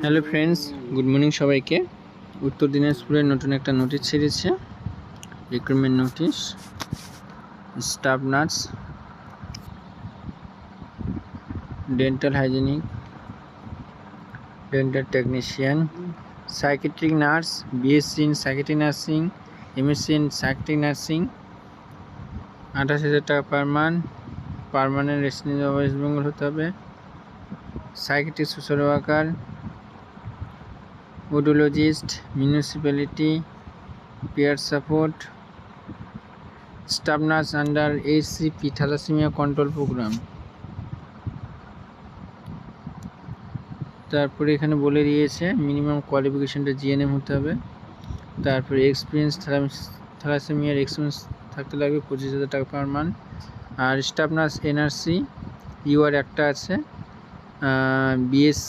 Hello friends, good morning সবাইকে। উত্তর দিনাজপুরের নতুন একটা নোটিশ ছেড়েছে, recruitment notice. Staff nurse, dental hygienic, dental technician, psychiatric nurse, BSc in psychiatric nursing, MSc in psychiatric nursing, 28,000 টাকা per month. Permanent resident West Bengal হতে হবে। Psychiatric social worker, audiologist, municipality, peer support, staff nurse under HCP thalassemia control program। তারপরে এখানে বলে দিয়েছে minimum কোয়ালিফিকেশনটা GNM হতে হবে। তারপরে এক্সপিরিয়েন্স থ্যালাসেমিয়ার এক্সপিরিয়েন্স থাকতে লাগবে 25,000 টাকা পার মান্থ। আর স্টাফ নার্স এনআরসি ইউআর একটা আছে, বিএস